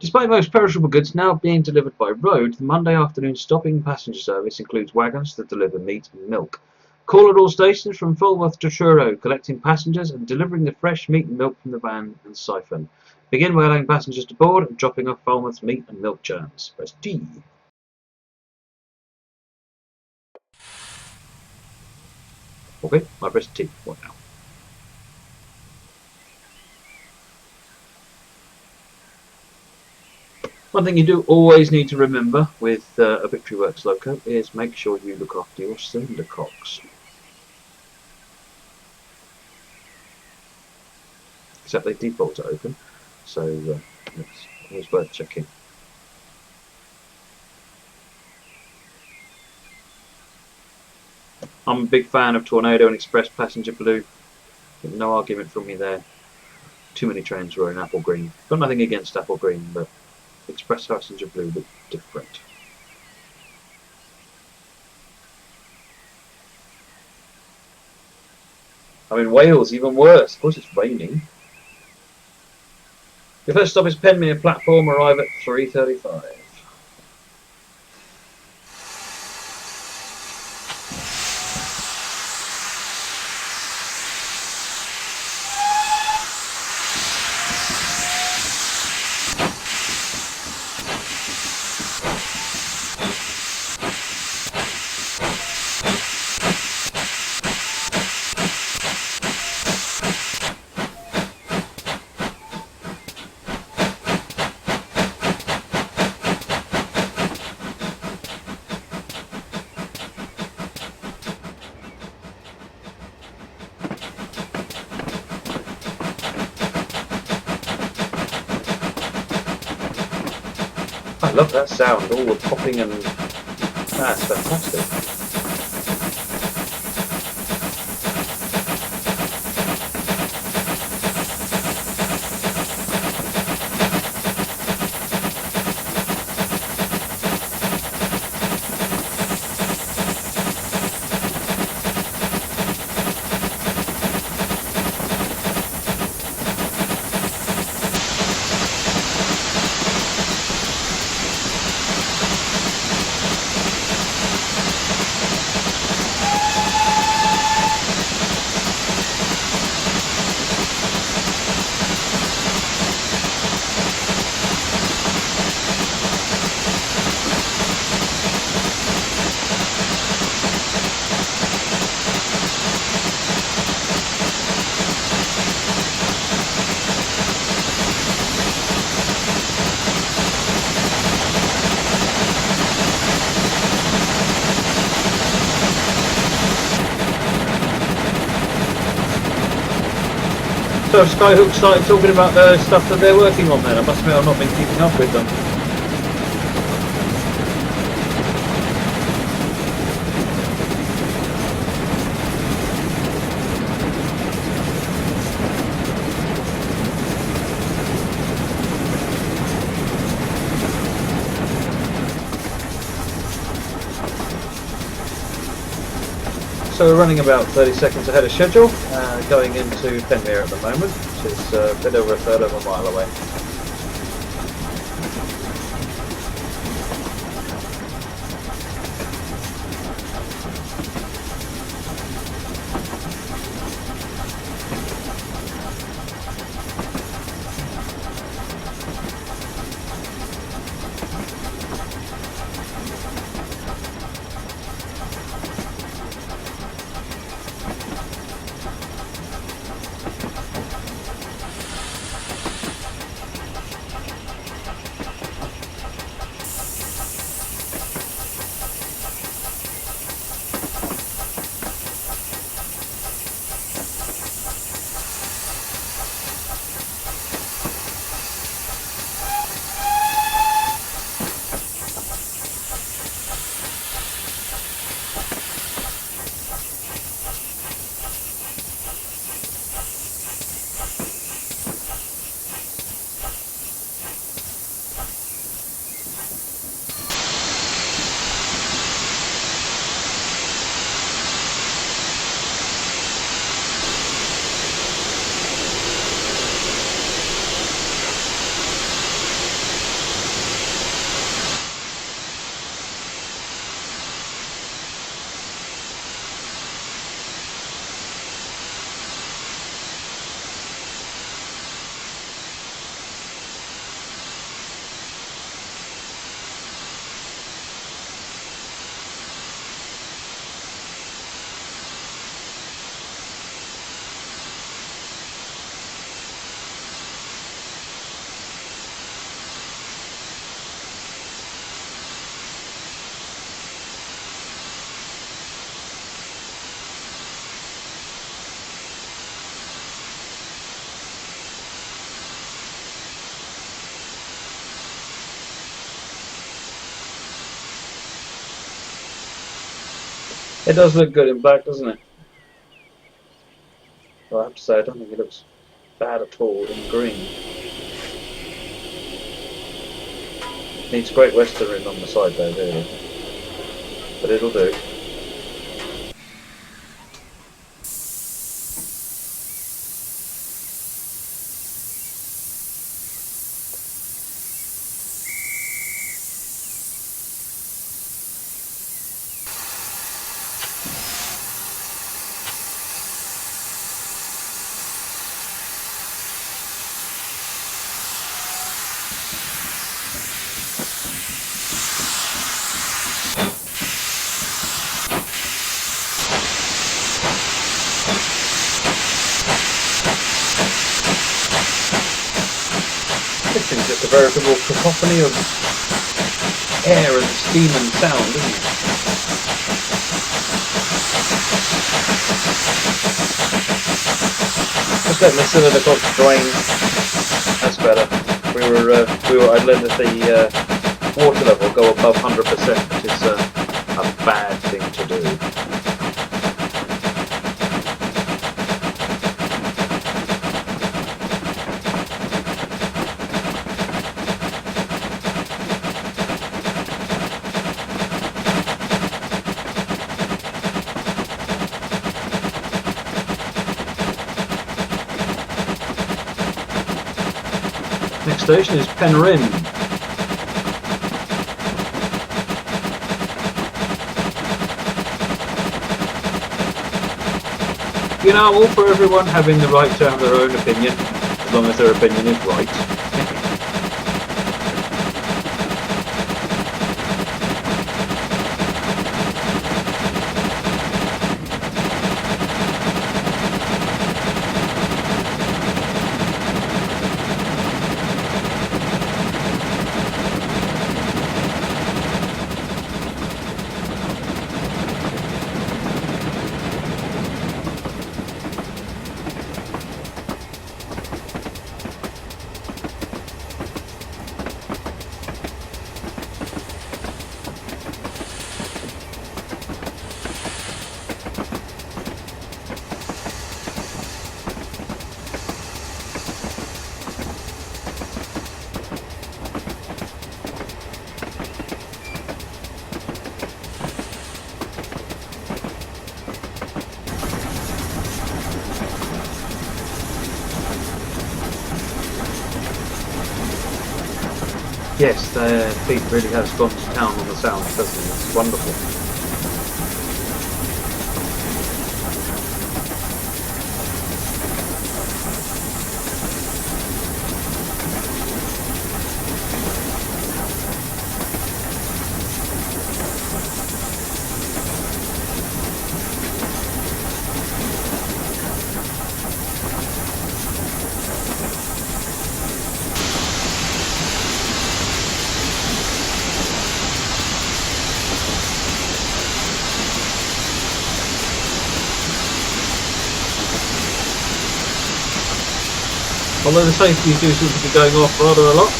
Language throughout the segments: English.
Despite most perishable goods now being delivered by road, the Monday afternoon stopping passenger service includes wagons that deliver meat and milk. Call at all stations from Falmouth to Truro, collecting passengers and delivering the fresh meat and milk from the van and siphon. Begin by allowing passengers to board and dropping off Falmouth's meat and milk churns. Press T. Okay, I press T. What now? One thing you do always need to remember with a Victory Works loco is make sure you look after your cylinder cocks. Except they default to open, so it's always worth checking. I'm a big fan of Tornado and Express Passenger Blue. No argument from me there. Too many trains were in apple green. Got nothing against apple green, but Express Passenger Blue looked different. I'm in Wales, even worse. Of course it's raining. Your first stop is Penryn platform, arrive at 3:35. I love that sound, all the popping and that's fantastic. So Skyhook started talking about the stuff that they're working on then. I must admit I've not been keeping up with them. So we're running about 30 seconds ahead of schedule, going into Penwell at the moment, which is a bit over a third of a mile away. It does look good in black, doesn't it? Well, I have to say, I don't think it looks bad at all in green. Needs Great Western written on the side though, really. But it'll do. This thing's just a veritable cacophony of air and steam and sound, isn't it? Just letting the cylinder clock drain. That's better. I'd let the water level go above 100%, which is a bad thing to do. Next station is Penryn. You know, I'm all for everyone having the right to have their own opinion, as long as their opinion is right. Yes, Pete really has gone to town on the sound, doesn't he? It's wonderful. Although the safeties do seem to be going off rather a lot.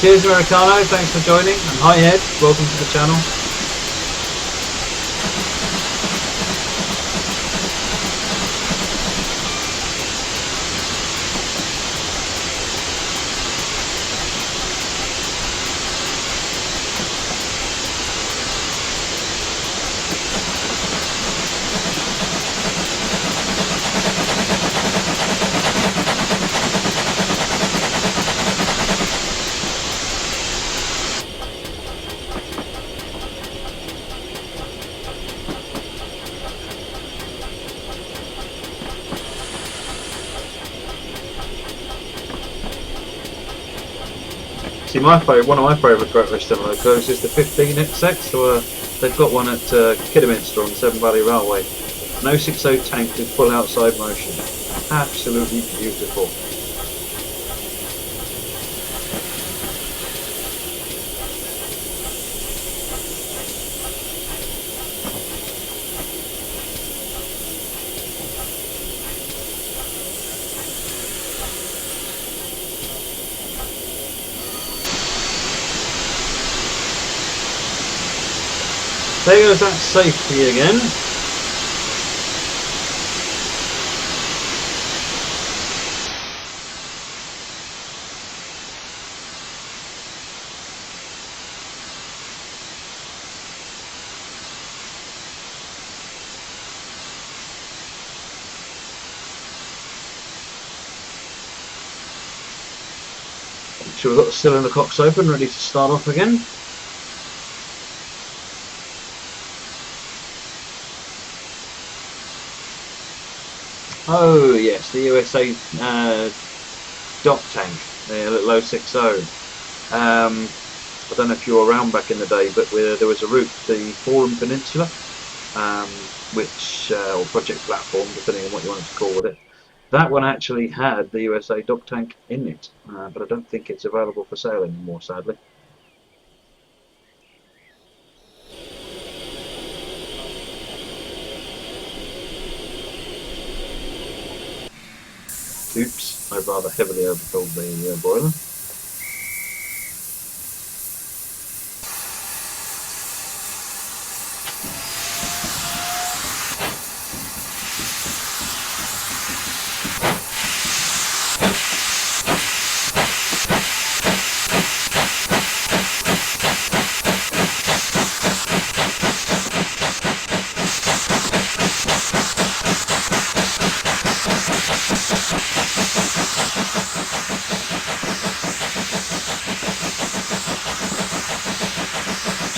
Cheers Americano, thanks for joining, and hi Ed, welcome to the channel. See, one of my favourite Great Western locos is the 15XX, so they've got one at Kidderminster on the Severn Valley Railway. An 060 tank with full outside motion. Absolutely beautiful. There goes that safety again. So we've got the cylinder cocks open, ready to start off again. Oh yes, the USA dock tank, the little 060. I don't know if you were around back in the day, but there was a route, the Forum Peninsula, or Project Platform, depending on what you wanted to call it. That one actually had the USA dock tank in it, but I don't think it's available for sale anymore, sadly. Oops, I've rather heavily overfilled the boiler.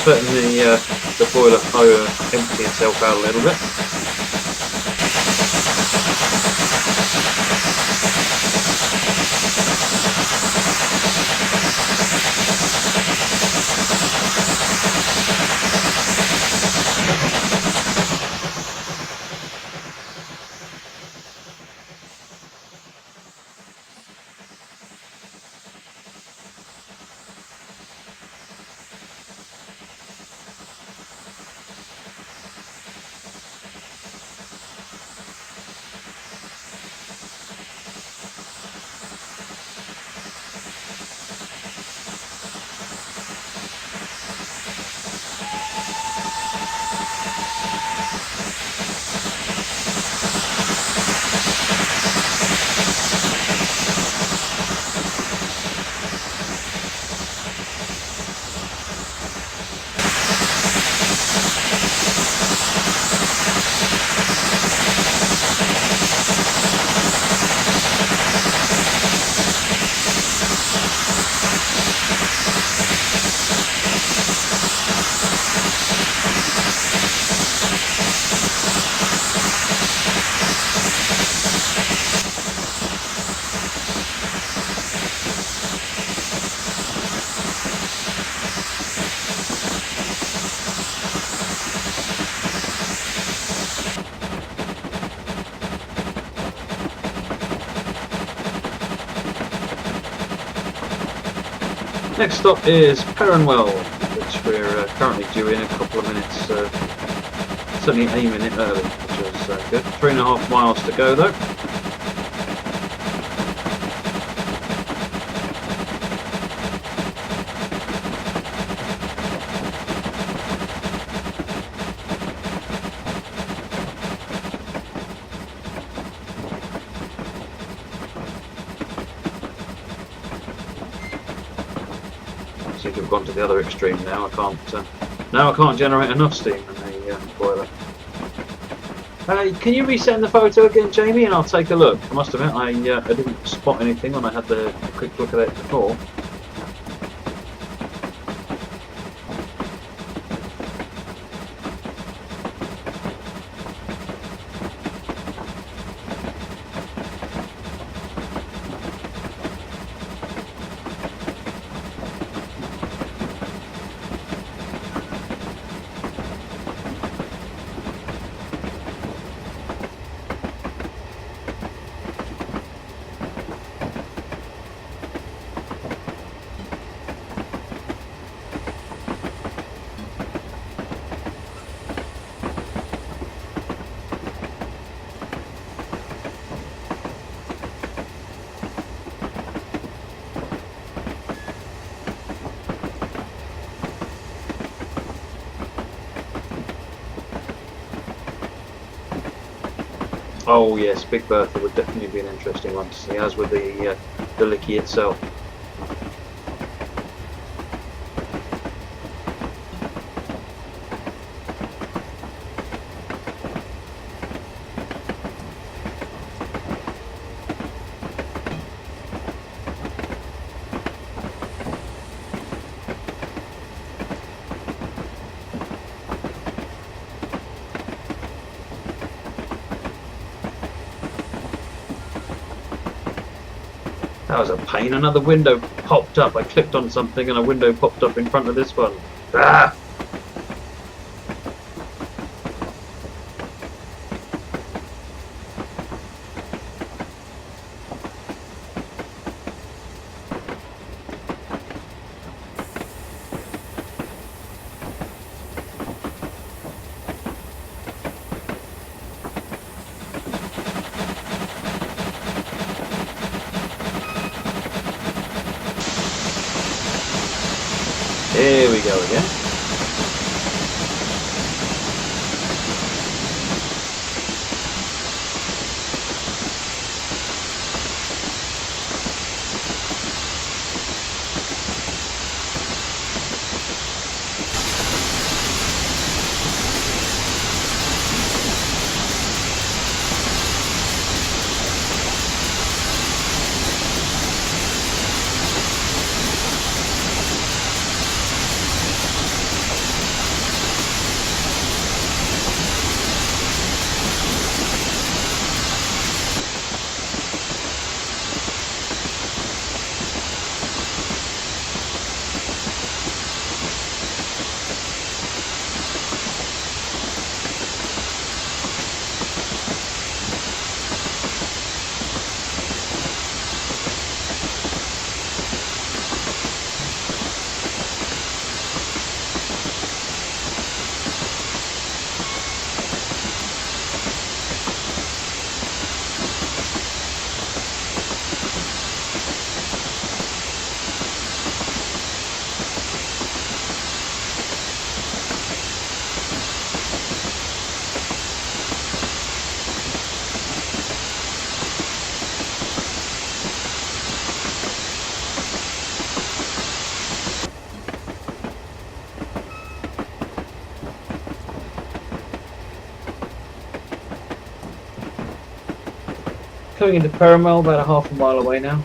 Certainly the boiler empty itself out a little bit. Next stop is Penwell, which we're currently due in a couple of minutes, certainly a minute early, which is good. 3.5 miles to go though. Seem to have gone to the other extreme now. I can't generate enough steam in the boiler. Can you resend the photo again, Jamie, and I'll take a look. I must admit, I didn't spot anything when I had the quick look at it before. Oh yes, Big Bertha would definitely be an interesting one to see, as with the Licky itself. That was a pain. Another window popped up. I clicked on something and a window popped up in front of this one. Ah! Here we go again. Coming into Penwell, about a half a mile away now.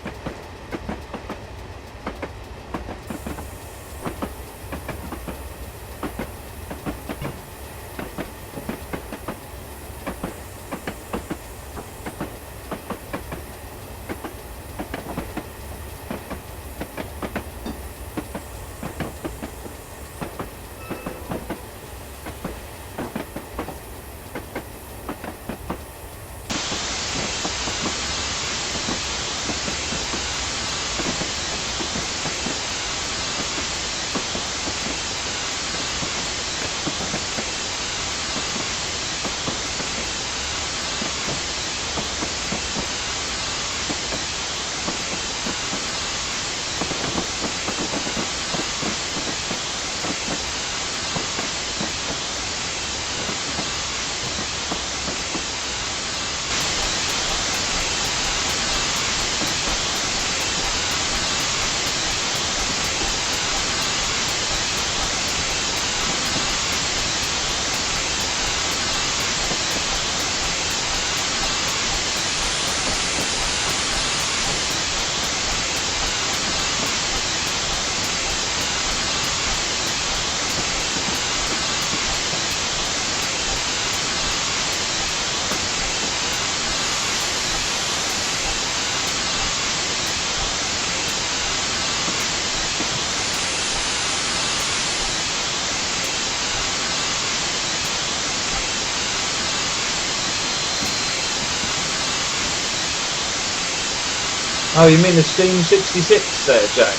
Oh, you mean the Steam 66 there, Jack?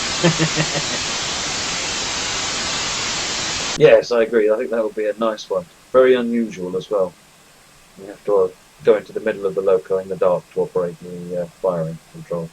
Yes, I agree. I think that would be a nice one. Very unusual as well. You have to go into the middle of the loco in the dark to operate the firing controls.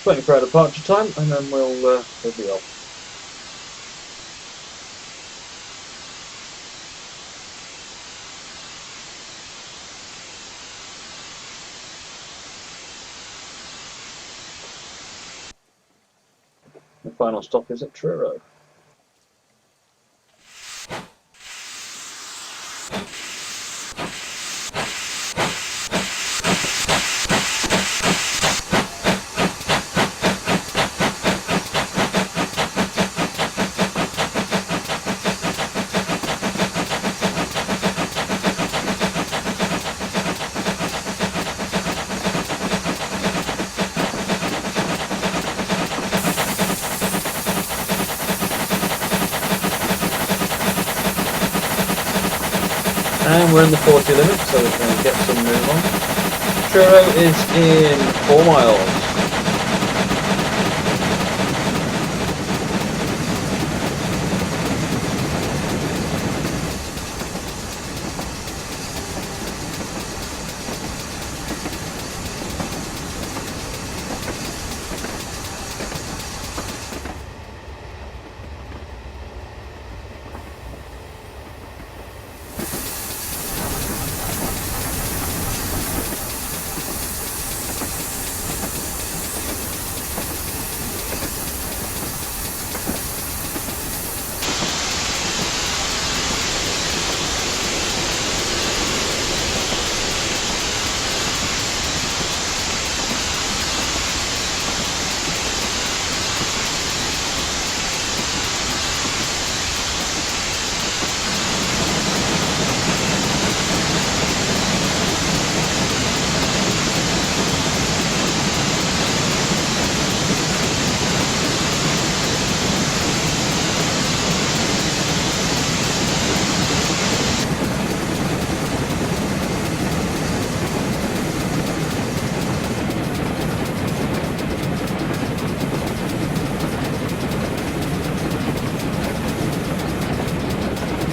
Waiting for our departure time, and then we'll be off. The final stop is at Truro. And we're in the 40 limit, so we can get some move on. Truro is in 4 miles.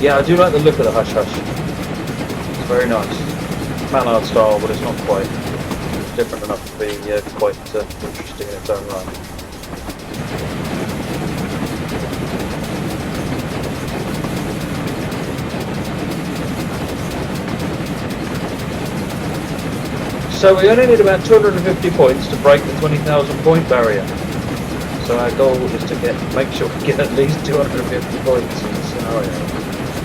Yeah, I do like the look of the Hush Hush. It's very nice. Mallard style, but it's not quite. It's different enough to be quite interesting in its own right. So we only need about 250 points to break the 20,000 point barrier. So our goal is to make sure we get at least 250 points in the scenario.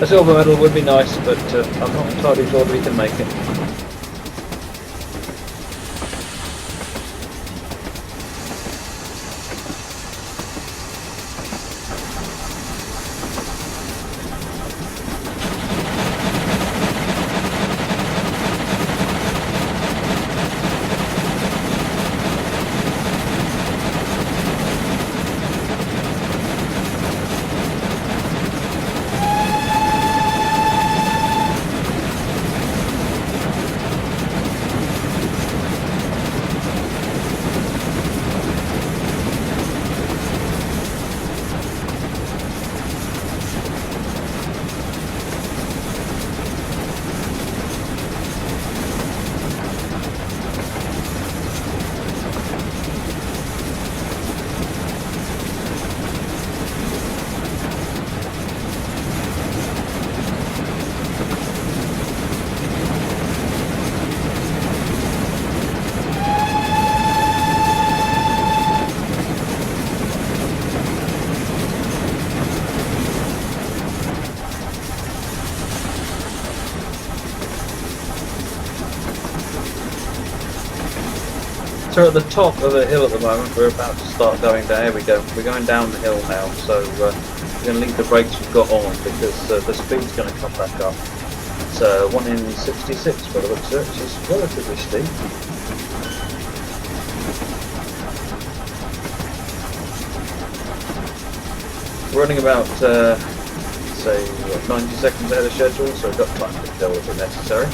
A silver medal would be nice, but I'm not entirely sure that we can make it. So at the top of the hill at the moment, we're about to start going down. Here we go. We're going down the hill now, so we're going to leave the brakes we've got on because the speed's going to come back up. It's 1 in 66 by the looks of it, which is relatively steep. We're running about, say, 90 seconds ahead of schedule, so we've got time to kill if necessary.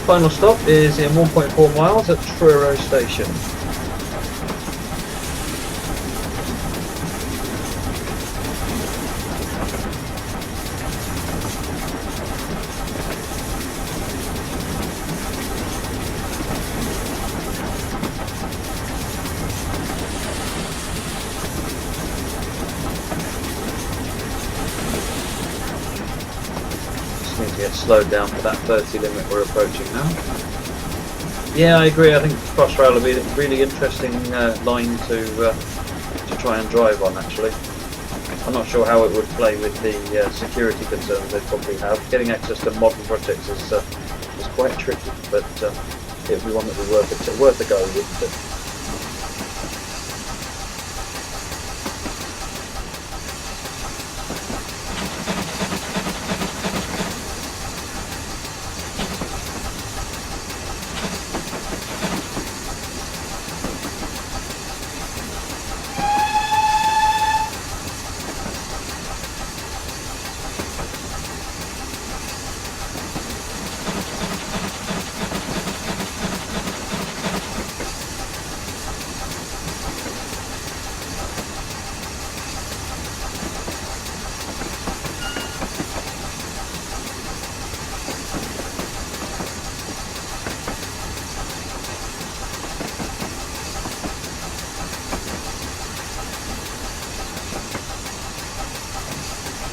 Final stop is in 1.4 miles at Truro station. Just need to get slowed down for that 30 limit we're approaching now. Yeah, I agree. I think Crossrail will be a really interesting line to try and drive on, actually. I'm not sure how it would play with the security concerns they probably have. Getting access to modern projects is quite tricky, but it would be one that would be worth a go, wouldn't it?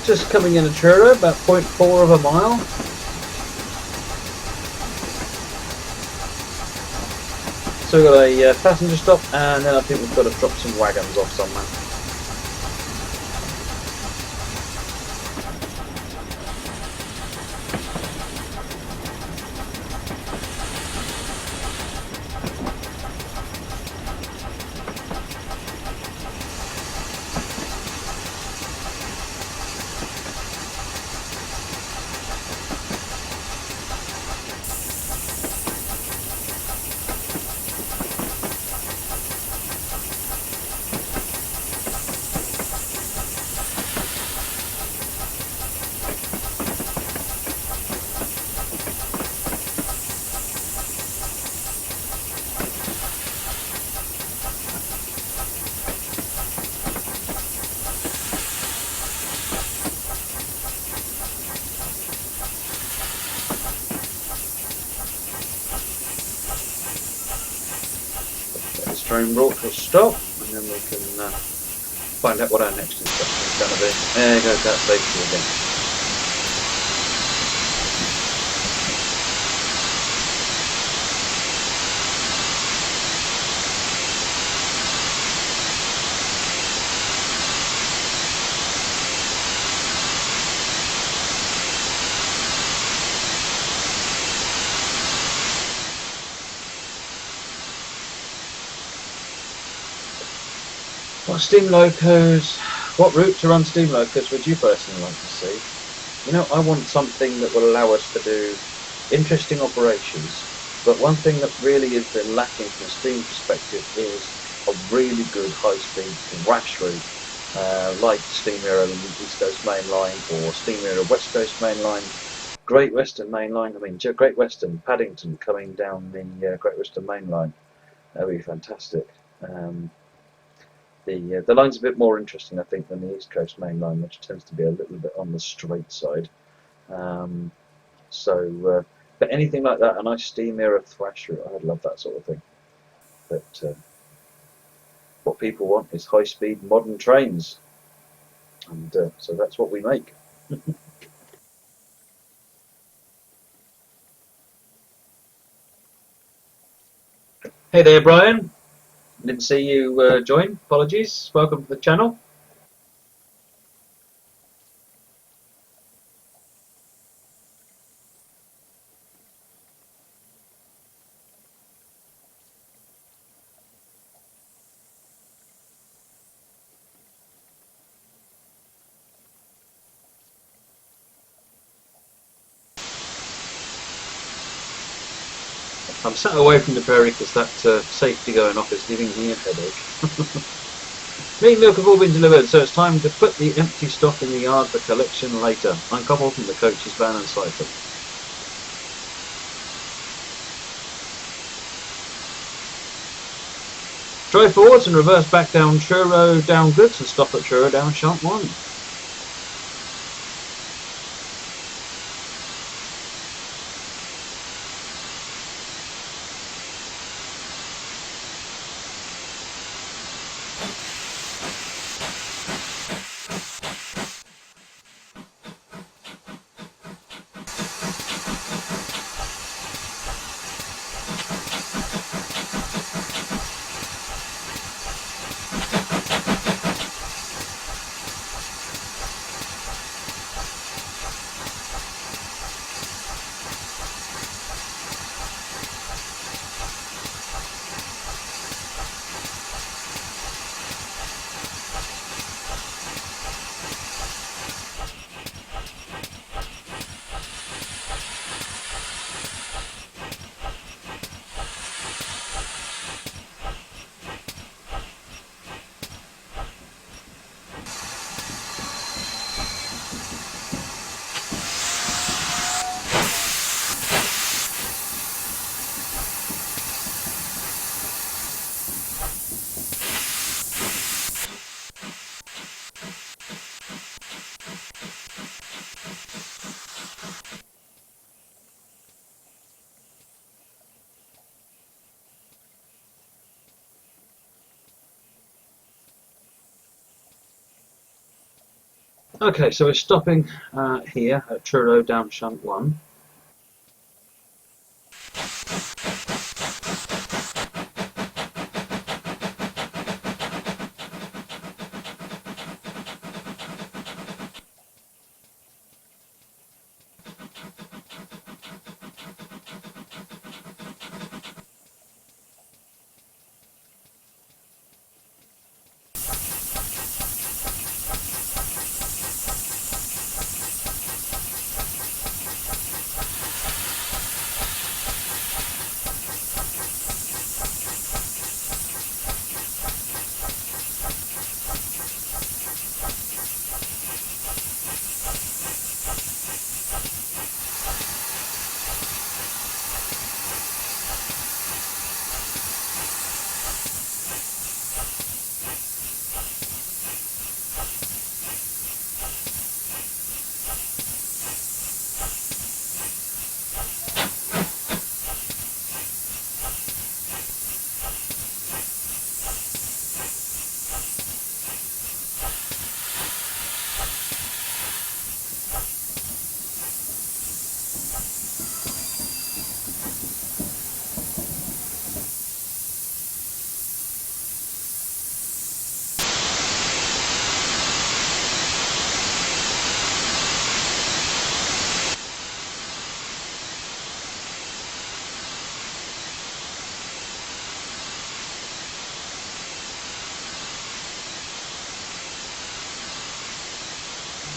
Just coming in a Truro, about 0.4 of a mile. So we've got a passenger stop, and then I think we've got to drop some wagons off somewhere. Train brought to a stop, and then we can find out what our next instruction is going to be. There goes that safety again. What route to run steam locos would you personally like to see? You know, I want something that will allow us to do interesting operations, but one thing that really has been lacking from a steam perspective is a really good high-speed thrash route, like Steam Era East Coast Main Line or Steam Era West Coast Main Line, Great Western Main Line. I mean, Great Western Paddington coming down the Great Western Main Line. That would be fantastic. The line's a bit more interesting, I think, than the East Coast Main Line, which tends to be a little bit on the straight side. But anything like that, a nice steam era thrash route, I'd love that sort of thing. But what people want is high-speed modern trains, and so that's what we make. Hey there, Brian. Didn't see you join. Apologies. Welcome to the channel. I'm sat away from the Prairie because that safety going off is giving me a headache. Meat and milk have all been delivered, so it's time to put the empty stock in the yard for collection later. Uncouple from the coach's van and siphon. Drive forwards and reverse back down Truro down Goods and stop at Truro down Shunt 1. Okay, so we're stopping here at Truro down Shunt 1.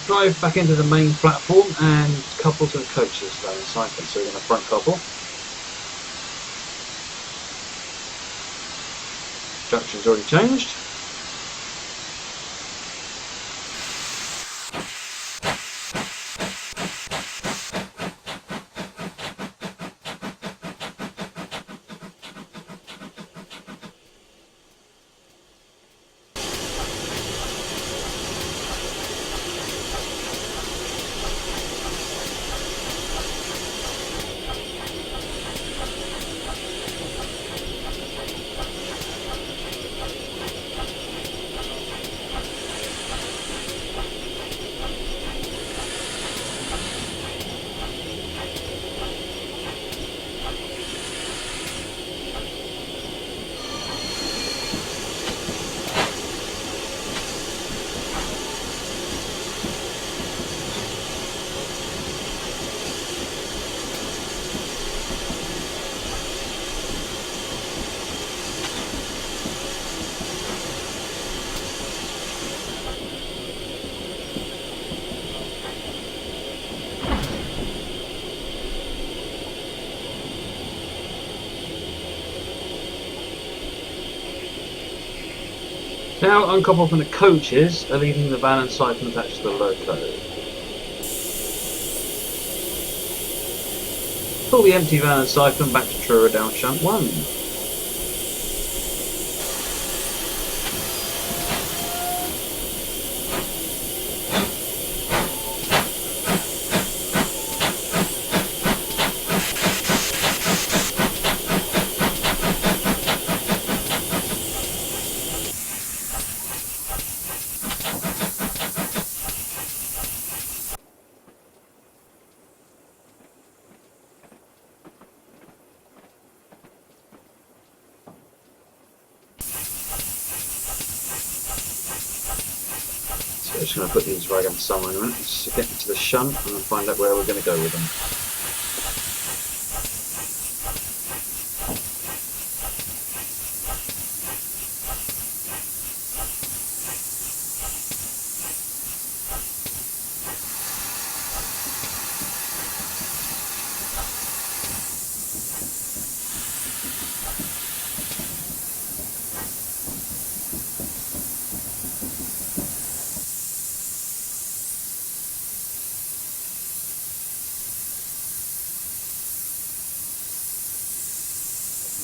Drive back into the main platform and couple to the coaches down the cycling, so we're going to front couple. Junction's already changed. Now uncouple from the coaches, leaving the van and siphon attached to the loco. Pull the empty van and siphon back to Truro down Shunt 1. just going to put these wagons somewhere in a minute. Let's get into the shunt and then find out where we're going to go with them.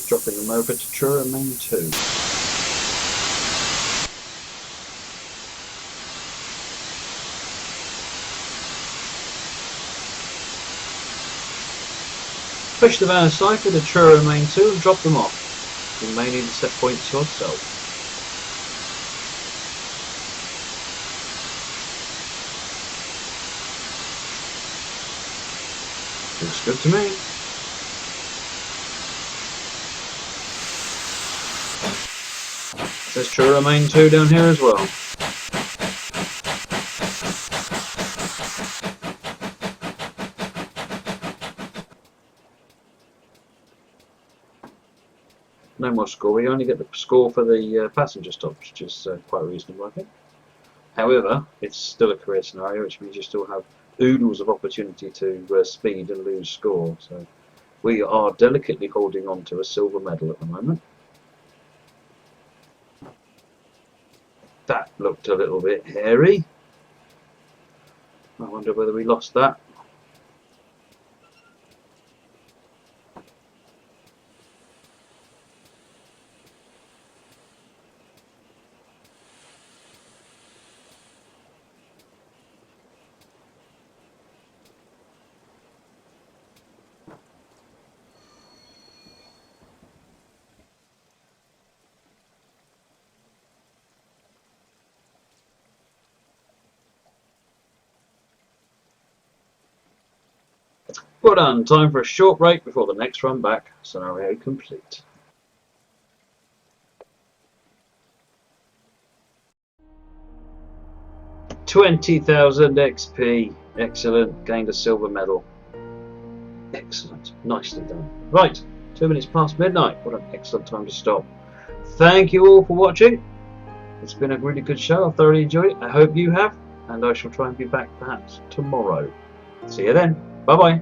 Dropping them over to Truro Main 2. Push the van aside for the Truro Main 2 and drop them off, remaining the set point to yourself. Looks good to me. There's Truro Main 2 down here as well. No more score. We only get the score for the passenger stops, which is quite reasonable, I think. However, it's still a career scenario, which means you still have oodles of opportunity to speed and lose score. So we are delicately holding on to a silver medal at the moment. That looked a little bit hairy. I wonder whether we lost that. Well done, time for a short break before the next run back. Scenario complete. $20,000 XP. Excellent, gained a silver medal. Excellent, nicely done. Right, 2 minutes past midnight. What an excellent time to stop. Thank you all for watching. It's been a really good show. I've thoroughly enjoyed it. I hope you have. And I shall try and be back perhaps tomorrow. See you then. Bye bye.